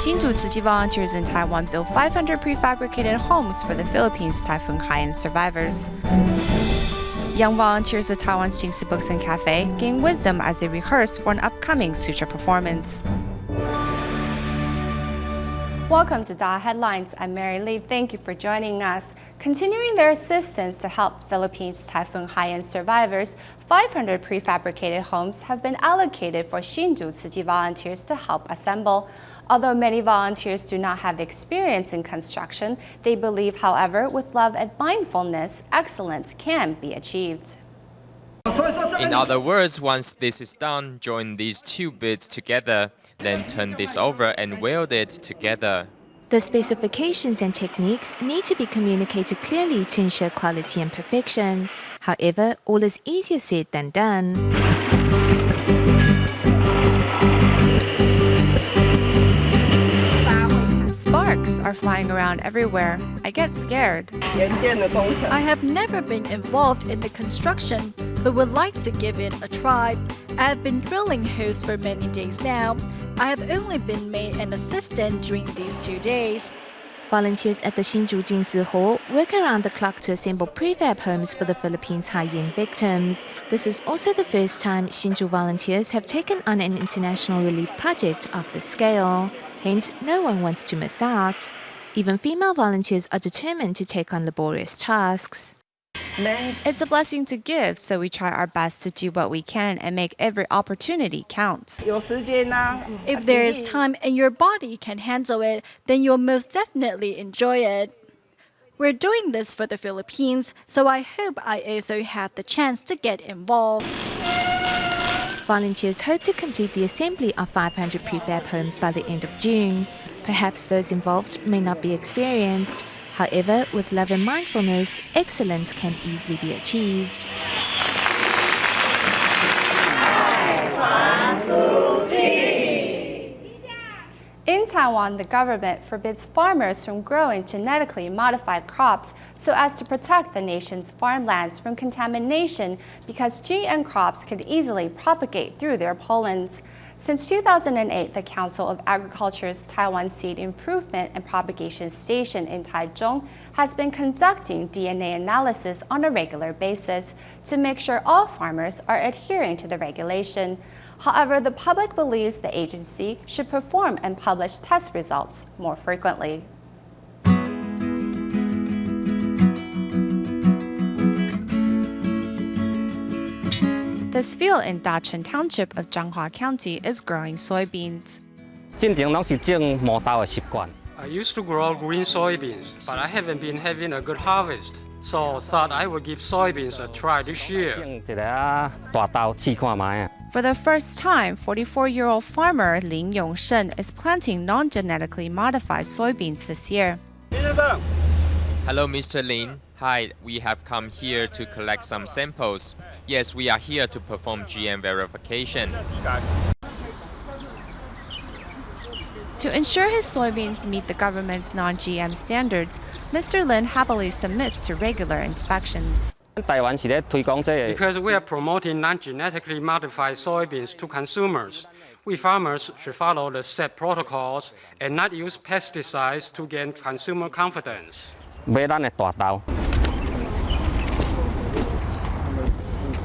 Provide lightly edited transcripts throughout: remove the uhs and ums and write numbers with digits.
Hsinchu Tzu Chi volunteers in Taiwan built 500 prefabricated homes for the Philippines Typhoon Haiyan survivors. Young volunteers at Taiwan's Jingsi Books and Cafe gain wisdom as they rehearse for an upcoming sutra performance. Welcome to DaAi Headlines. I'm Mary Lee. Thank you for joining us. Continuing their assistance to help Philippines Typhoon Haiyan survivors, 500 prefabricated homes have been allocated for Hsinchu Tzu Chi volunteers to help assemble. Although many volunteers do not have experience in construction, they believe, however, with love and mindfulness, excellence can be achieved. In other words, once this is done, join these two bits together, then turn this over and weld it together. The specifications and techniques need to be communicated clearly to ensure quality and perfection. However, all is easier said than done. Sparks are flying around everywhere. I get scared. I have never been involved in the construction, but would like to give it a try. I have been drilling holes for many days now. I have only been made an assistant during these 2 days. Volunteers at the Hsinchu Jingsi Hall work around the clock to assemble prefab homes for the Philippines Haiyan victims. This is also the first time Hsinchu volunteers have taken on an international relief project of this scale. Hence, no one wants to miss out. Even female volunteers are determined to take on laborious tasks. It's a blessing to give, so we try our best to do what we can and make every opportunity count. If there is time and your body can handle it, then you'll most definitely enjoy it. We're doing this for the Philippines, so I hope I also have the chance to get involved. Volunteers hope to complete the assembly of 500 prefab homes by the end of June. Perhaps those involved may not be experienced. However, with love and mindfulness, excellence can easily be achieved. In Taiwan, the government forbids farmers from growing genetically modified crops so as to protect the nation's farmlands from contamination because GM crops can easily propagate through their pollens. Since 2008, the Council of Agriculture's Taiwan Seed Improvement and Propagation Station in Taichung has been conducting DNA analysis on a regular basis to make sure all farmers are adhering to the regulation. However, the public believes the agency should perform and publish test results more frequently. This field in Dacheng Township of Changhua County is growing soybeans. I used to grow green soybeans, but I haven't been having a good harvest, so thought I would give soybeans a try this year. For the first time, 44-year-old farmer Lin Yongshen is planting non-genetically modified soybeans this year. Hello, Mr. Lin. Hi, we have come here to collect some samples. Yes, we are here to perform GM verification. To ensure his soybeans meet the government's non-GM standards, Mr. Lin happily submits to regular inspections. Because we are promoting non-genetically modified soybeans to consumers, we farmers should follow the set protocols and not use pesticides to gain consumer confidence.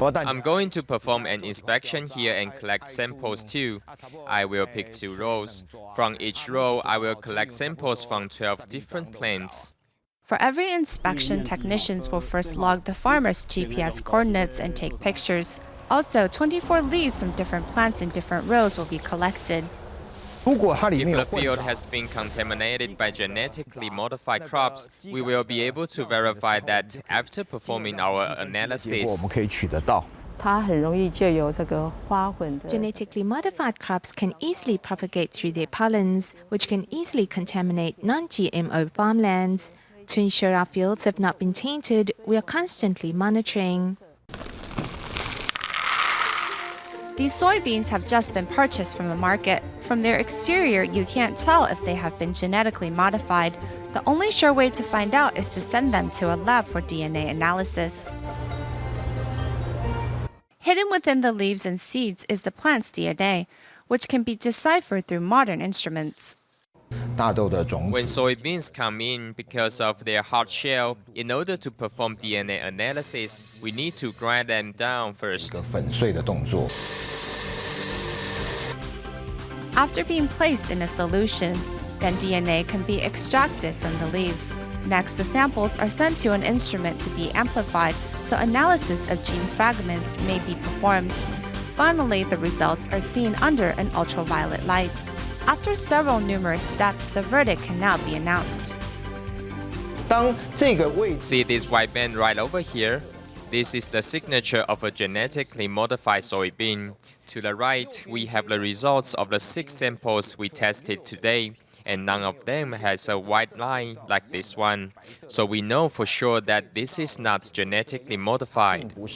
I'm going to perform an inspection here and collect samples too. I will pick 2 rows. From each row, I will collect samples from 12 different plants. For every inspection, technicians will first log the farmer's GPS coordinates and take pictures. Also, 24 leaves from different plants in different rows will be collected. If the field has been contaminated by genetically modified crops, we will be able to verify that after performing our analysis. Genetically modified crops can easily propagate through their pollens, which can easily contaminate non-GMO farmlands. To ensure our fields have not been tainted, we are constantly monitoring. These soybeans have just been purchased from the market. From their exterior, you can't tell if they have been genetically modified. The only sure way to find out is to send them to a lab for DNA analysis. Hidden within the leaves and seeds is the plant's DNA, which can be deciphered through modern instruments. When soybeans come in because of their hard shell, in order to perform DNA analysis, we need to grind them down first. After being placed in a solution, then DNA can be extracted from the leaves. Next, the samples are sent to an instrument to be amplified, so analysis of gene fragments may be performed. Finally, the results are seen under an ultraviolet light. After several numerous steps, the verdict can now be announced. See this white band right over here? This is the signature of a genetically modified soybean. To the right, we have the results of the 6 samples we tested today, and none of them has a white line like this one. So we know for sure that this is not genetically modified. The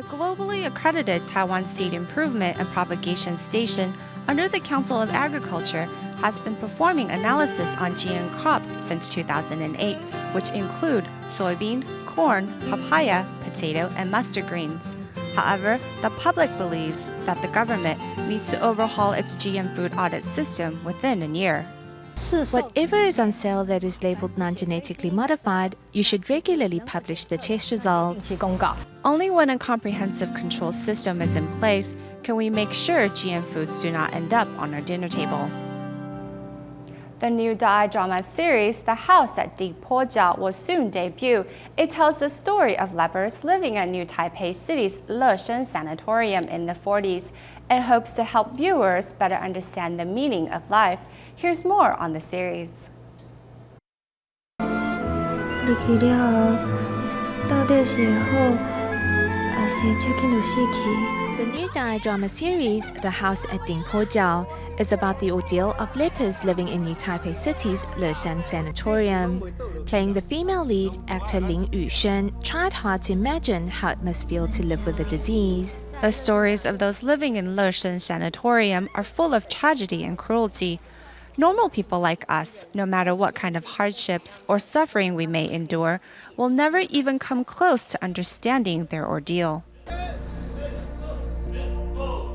globally accredited Taiwan Seed Improvement and Propagation Station under the Council of Agriculture has been performing analysis on GM crops since 2008, which include soybean, corn, papaya, potato, and mustard greens. However, the public believes that the government needs to overhaul its GM food audit system within a year. Whatever is on sale that is labeled non-genetically modified, you should regularly publish the test results. Only when a comprehensive control system is in place can we make sure GM foods do not end up on our dinner table. The new DaAi drama series, The House at Dingpojiao, will soon debut. It tells the story of lepers living at New Taipei City's Leshen Sanatorium in the 40s. It hopes to help viewers better understand the meaning of life. Here's more on the series. The new DaAi drama series, The House at Dingpojiao, is about the ordeal of lepers living in New Taipei City's Leshan Sanatorium. Playing the female lead, actor Lin Yuxuan tried hard to imagine how it must feel to live with the disease. The stories of those living in Leshen Sanatorium are full of tragedy and cruelty. Normal people like us, no matter what kind of hardships or suffering we may endure, will never even come close to understanding their ordeal.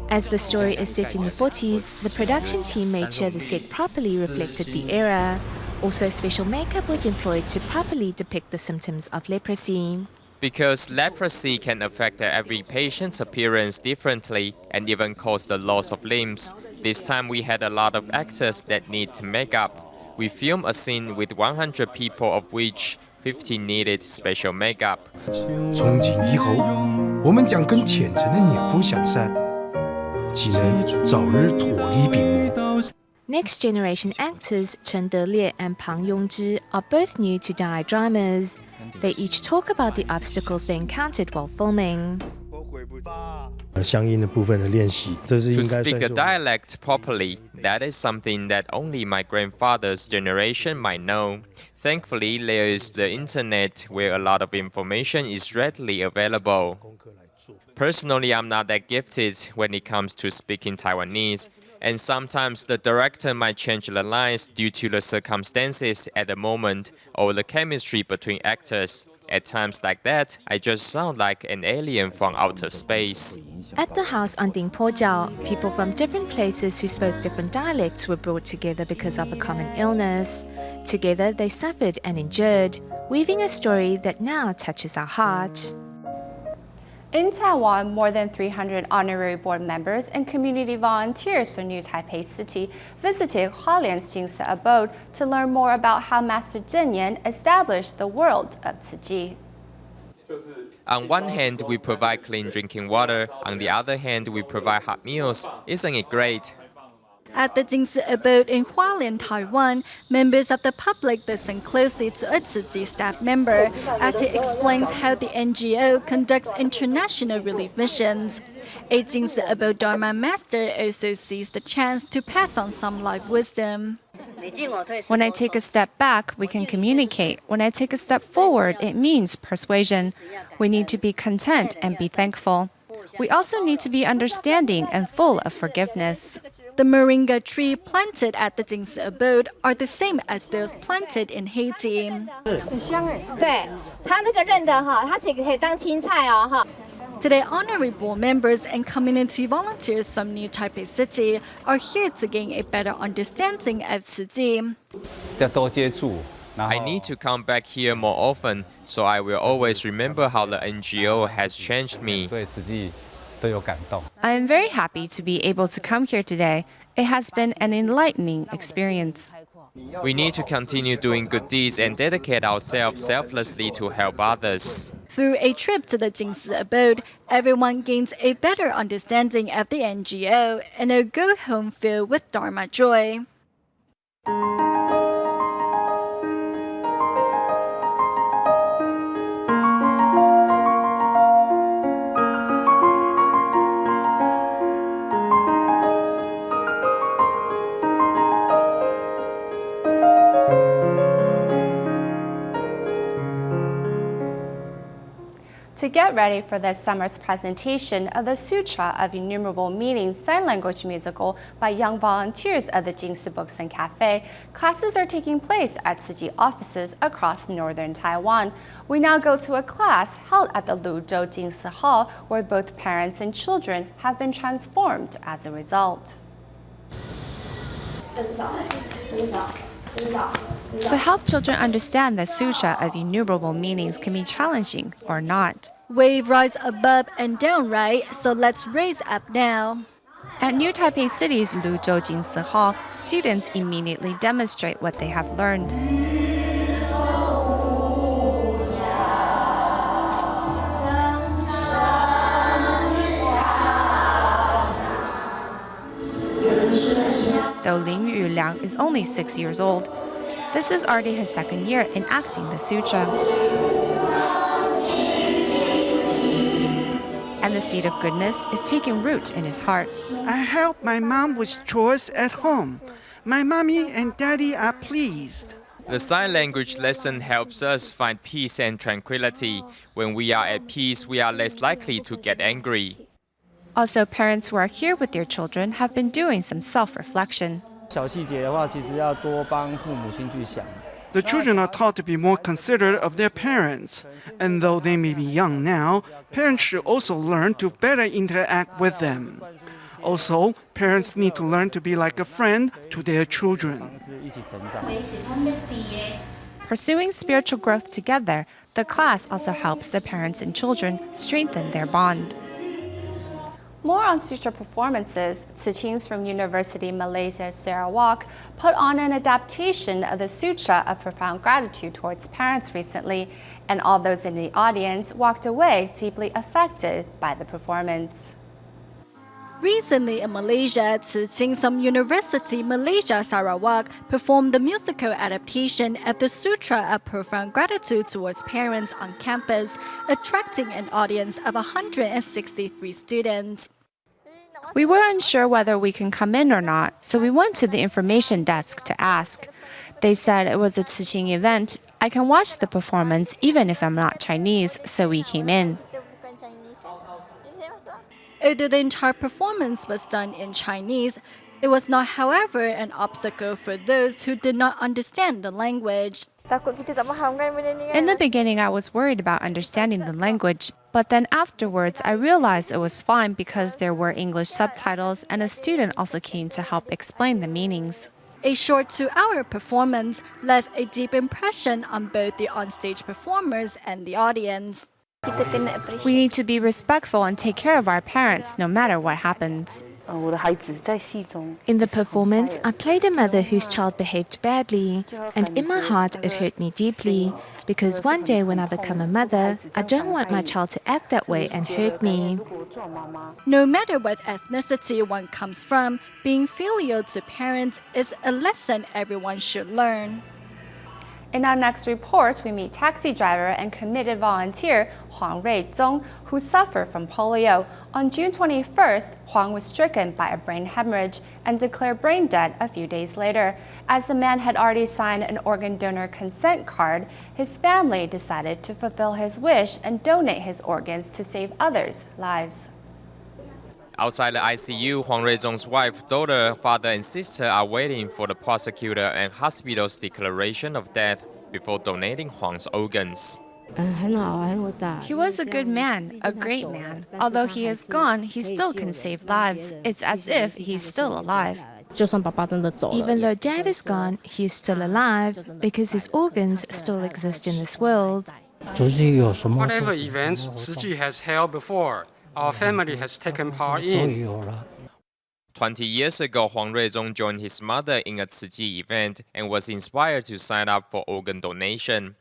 As the story is set in the 40s, the production team made sure the set properly reflected the era. Also, special makeup was employed to properly depict the symptoms of leprosy. Because leprosy can affect every patient's appearance differently and even cause the loss of limbs. This time we had a lot of actors that need makeup. We filmed a scene with 100 people, of which 50 needed special makeup. 从今以后，我们将更虔诚的念佛向善，既能早日脱离病魔。 Next generation actors Chen Delie and Pang Yongzhi are both new to DaAi dramas. They each talk about the obstacles they encountered while filming. To speak a dialect properly, that is something that only my grandfather's generation might know. Thankfully, there is the internet where a lot of information is readily available. Personally, I'm not that gifted when it comes to speaking Taiwanese, and sometimes the director might change the lines due to the circumstances at the moment or the chemistry between actors. At times like that, I just sound like an alien from outer space. At the house on Dingpojiao, people from different places who spoke different dialects were brought together because of a common illness. Together, they suffered and endured, weaving a story that now touches our heart. In Taiwan, more than 300 honorary board members and community volunteers from New Taipei City visited Hualien's Jingse abode to learn more about how Master Zheng Yan established the world of Tzu Chi. On one hand, we provide clean drinking water. On the other hand, we provide hot meals. Isn't it great? At the Jingse abode in Hualien, Taiwan, members of the public listen closely to a Tzu Chi staff member as he explains how the NGO conducts international relief missions. A Jingse abode Dharma master also sees the chance to pass on some life wisdom. When I take a step back, we can communicate. When I take a step forward, it means persuasion. We need to be content and be thankful. We also need to be understanding and full of forgiveness. The moringa tree planted at the Jingse abode are the same as those planted in Haiti. Today, honorary board members and community volunteers from New Taipei City are here to gain a better understanding of Tzu Chi. I need to come back here more often, so I will always remember how the NGO has changed me. I am very happy to be able to come here today. It has been an enlightening experience. We need to continue doing good deeds and dedicate ourselves selflessly to help others. Through a trip to the Jingsi abode, everyone gains a better understanding of the NGO and a go-home filled with Dharma joy. To get ready for this summer's presentation of the Sutra of Innumerable Meanings sign language musical by young volunteers of the Jingsi Books and Cafe, classes are taking place at Tzu Chi offices across northern Taiwan. We now go to a class held at the Luzhou Jingsi Hall, where both parents and children have been transformed as a result. To help children understand the Sutra of Innumerable Meanings can be challenging or not. Wave rise above and down, right? So let's raise up now. At New Taipei City's Luzhou Jingsi Hall, students immediately demonstrate what they have learned. Though Lin Yuliang is only 6 years old, this is already his second year enacting the sutra. And the seed of goodness is taking root in his heart. I help my mom with chores at home. My mommy and daddy are pleased. The sign language lesson helps us find peace and tranquility. When we are at peace, we are less likely to get angry. Also, parents who are here with their children have been doing some self-reflection. The children are taught to be more considerate of their parents. And though they may be young now, parents should also learn to better interact with them. Also, parents need to learn to be like a friend to their children. Pursuing spiritual growth together, the class also helps the parents and children strengthen their bond. More on sutra performances, Tzu Chings from University Malaysia Sarawak put on an adaptation of the Sutra of Profound Gratitude towards parents recently, and all those in the audience walked away deeply affected by the performance. Recently in Malaysia, Tzu Chings from University Malaysia Sarawak performed the musical adaptation of the Sutra of Profound Gratitude towards parents on campus, attracting an audience of 163 students. We were unsure whether we can come in or not, so we went to the information desk to ask. They said it was a Tzu Ching event. I can watch the performance even if I'm not Chinese, so we came in. Although the entire performance was done in Chinese, it was not, however, an obstacle for those who did not understand the language. In the beginning, I was worried about understanding the language, but then afterwards, I realized it was fine because there were English subtitles and a student also came to help explain the meanings. A short 2-hour performance left a deep impression on both the onstage performers and the audience. We need to be respectful and take care of our parents no matter what happens. In the performance, I played a mother whose child behaved badly, and in my heart it hurt me deeply, because one day when I become a mother, I don't want my child to act that way and hurt me. No matter what ethnicity one comes from, being filial to parents is a lesson everyone should learn. In our next report, we meet taxi driver and committed volunteer Huang Ruizong, who suffered from polio. On June 21st, Huang was stricken by a brain hemorrhage and declared brain dead a few days later. As the man had already signed an organ donor consent card, his family decided to fulfill his wish and donate his organs to save others' lives. Outside the ICU, Huang Ruizong's wife, daughter, father, and sister are waiting for the prosecutor and hospital's declaration of death before donating Huang's organs. He was a good man, a great man. Although he is gone, he still can save lives. It's as if he's still alive. Even though Dad is gone, he is still alive because his organs still exist in this world. Whatever events Tzu Ji has held before, our family has taken part in. 20 years ago, Huang Ruizong joined his mother in a Tzu Ji event and was inspired to sign up for organ donation.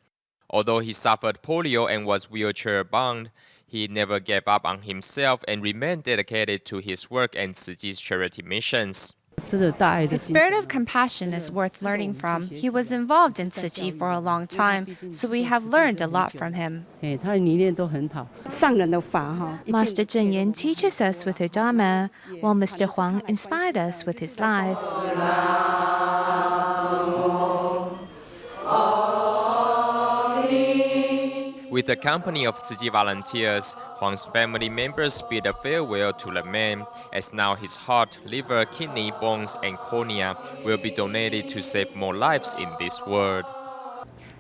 Although he suffered polio and was wheelchair-bound, he never gave up on himself and remained dedicated to his work and Tzu Ji's charity missions. The spirit of compassion is worth learning from. He was involved in Tzu Ji for a long time, so we have learned a lot from him. Master Zheng Yan teaches us with her Dharma, while Mr. Huang inspired us with his life. With the company of Tzu Ji volunteers, Huang's family members bid a farewell to the man, as now his heart, liver, kidney, bones, and cornea will be donated to save more lives in this world.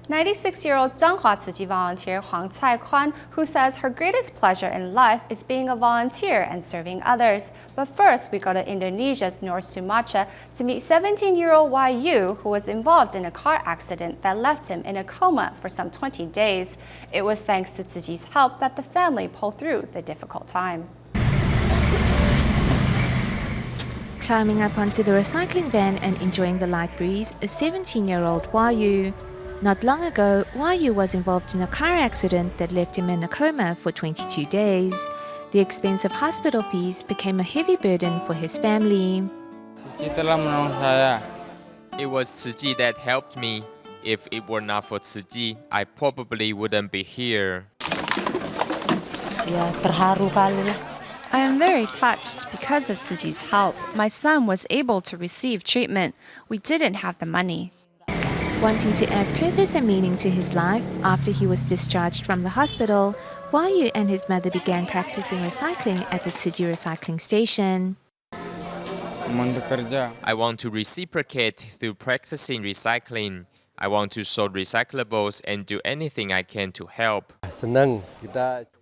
96-year-old Zhanghua Tzu Ji volunteer Huang Caikuan, who says her greatest pleasure in life is being a volunteer and serving others. But first, we go to Indonesia's North Sumatra to meet 17-year-old Yu, who was involved in a car accident that left him in a coma for some 20 days. It was thanks to Tzu Ji's help that the family pulled through the difficult time. Climbing up onto the recycling van and enjoying the light breeze is 17-year-old Yu. Not long ago, Yu was involved in a car accident that left him in a coma for 22 days. The expensive hospital fees became a heavy burden for his family. It was Tzu Ji that helped me. If it were not for Tzu Ji, I probably wouldn't be here. I am very touched because of Tzu Ji's help. My son was able to receive treatment. We didn't have the money. Wanting to add purpose and meaning to his life, after he was discharged from the hospital, Yu and his mother began practicing recycling at the Tzu Ji recycling station. I want to reciprocate through practicing recycling. I want to sort recyclables and do anything I can to help.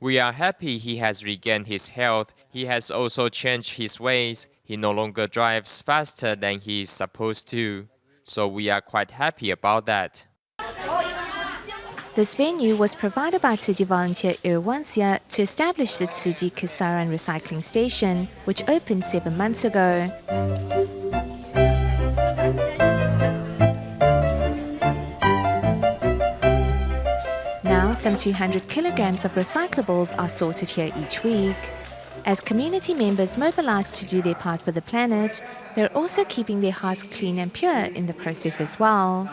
We are happy he has regained his health. He has also changed his ways. He no longer drives faster than he is supposed to. So we are quite happy about that. This venue was provided by Tzu Ji volunteer Irwansia to establish the Tzu Ji Kesaran recycling station, which opened 7 months ago. Now, some 200 kilograms of recyclables are sorted here each week. As community members mobilize to do their part for the planet, they're also keeping their hearts clean and pure in the process as well.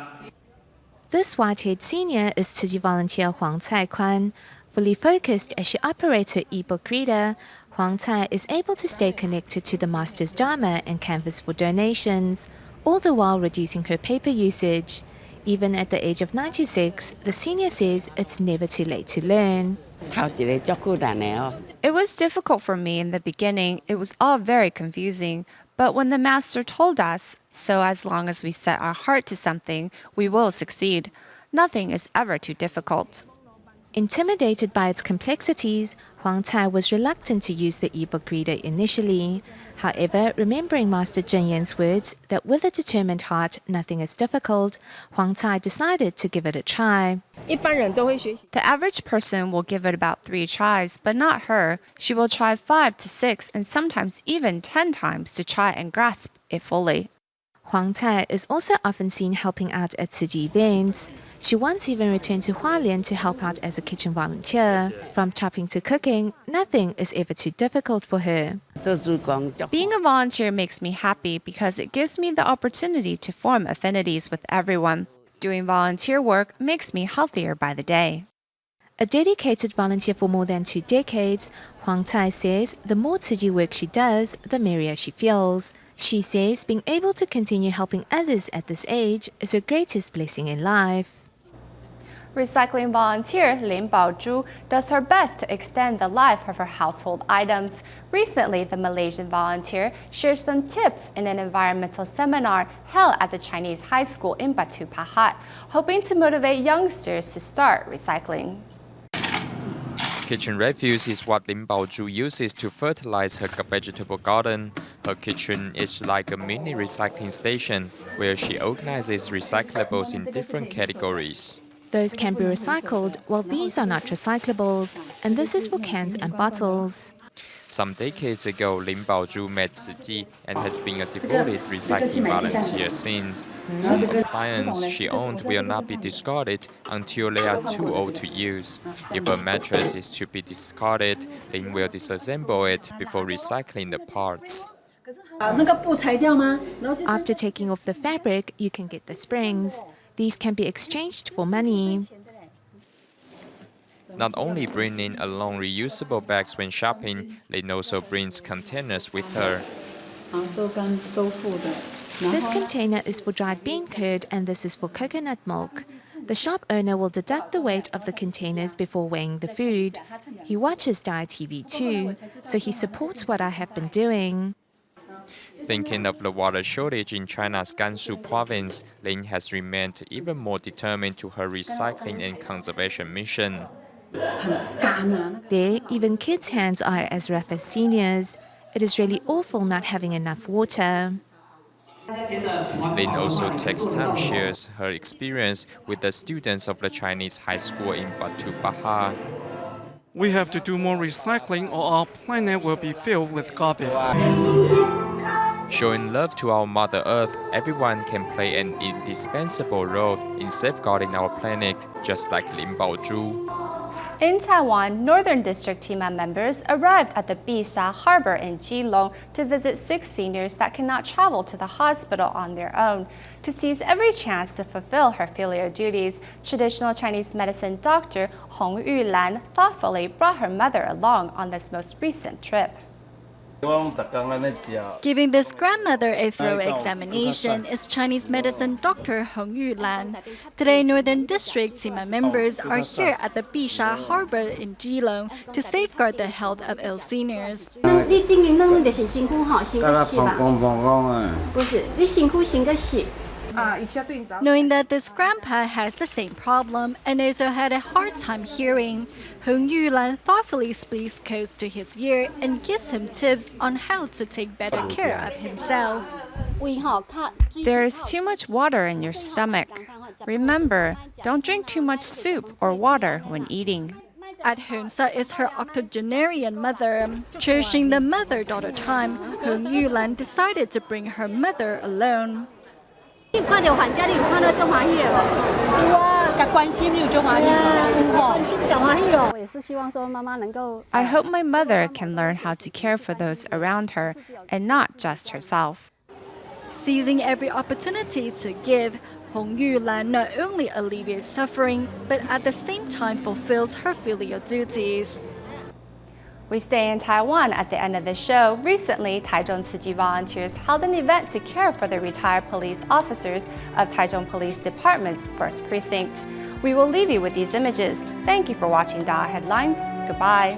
This white-haired senior is Tzu Ji volunteer Huang Caikuan. Fully focused as she operates her e-book reader, Huang Cai is able to stay connected to the Master's Dharma and canvas for donations, all the while reducing her paper usage. Even at the age of 96, the senior says it's never too late to learn. It was difficult for me in the beginning. It was all very confusing. But when the master told us, so as long as we set our heart to something, we will succeed. Nothing is ever too difficult. Intimidated by its complexities, Huang Cai was reluctant to use the e-book reader initially. However, remembering Master Zheng Yan's words that with a determined heart, nothing is difficult, Huang Cai decided to give it a try. The average person will give it about 3 tries, but not her. She will try 5 to 6 and sometimes even 10 times to try and grasp it fully. Huang Cai is also often seen helping out at Tzu Ji events. She once even returned to Hualien to help out as a kitchen volunteer. From chopping to cooking, nothing is ever too difficult for her. Being a volunteer makes me happy because it gives me the opportunity to form affinities with everyone. Doing volunteer work makes me healthier by the day. A dedicated volunteer for more than 2 decades, Huang Cai says the more Tzu Ji work she does, the merrier she feels. She says being able to continue helping others at this age is her greatest blessing in life. Recycling volunteer Lin Baozhu does her best to extend the life of her household items. Recently, the Malaysian volunteer shared some tips in an environmental seminar held at the Chinese high school in Batu Pahat, hoping to motivate youngsters to start recycling. Kitchen refuse is what Lin Baozhu uses to fertilize her vegetable garden. Her kitchen is like a mini recycling station where she organizes recyclables in different categories. Those can be recycled, while these are not recyclables, and this is for cans and bottles. Some decades ago, Lin Baozhu met Zi Ji and has been a devoted recycling volunteer since. Home appliances she owned will not be discarded until they are too old to use. If a mattress is to be discarded, Lin will disassemble it before recycling the parts. After taking off the fabric, you can get the springs. These can be exchanged for money. Not only bringing along reusable bags when shopping, Lin also brings containers with her. This container is for dried bean curd and this is for coconut milk. The shop owner will deduct the weight of the containers before weighing the food. He watches DaAi TV too, so he supports what I have been doing. Thinking of the water shortage in China's Gansu province, Lin has remained even more determined to her recycling and conservation mission. There, even kids' hands are as rough as seniors. It is really awful not having enough water. Lin also takes time shares her experience with the students of the Chinese high school in Batu Pahat. We have to do more recycling or our planet will be filled with garbage. Showing love to our Mother Earth, everyone can play an indispensable role in safeguarding our planet, just like Lin Baozhu. In Taiwan, Northern District team members arrived at the Bisha Harbor in Keelung to visit 6 seniors that cannot travel to the hospital on their own. To seize every chance to fulfill her filial duties, traditional Chinese medicine doctor Hong Yulan thoughtfully brought her mother along on this most recent trip. Giving this grandmother a thorough examination is Chinese medicine doctor Hong Yulan. Today, Northern District team members are here at the Bisha Harbor in Keelung to safeguard the health of ill seniors. Knowing that this grandpa has the same problem and also had a hard time hearing, Hong Yulan thoughtfully speaks close to his ear and gives him tips on how to take better care of himself. There is too much water in your stomach. Remember, don't drink too much soup or water when eating. At home is her octogenarian mother. Cherishing the mother-daughter time, Hong Yulan decided to bring her mother alone. I hope my mother can learn how to care for those around her and not just herself. Seizing every opportunity to give, Hong Yulan not only alleviates suffering, but at the same time fulfills her filial duties. We stay in Taiwan at the end of the show. Recently, Taichung Tzu Chi volunteers held an event to care for the retired police officers of Taichung Police Department's 1st Precinct. We will leave you with these images. Thank you for watching DaAi Headlines. Goodbye.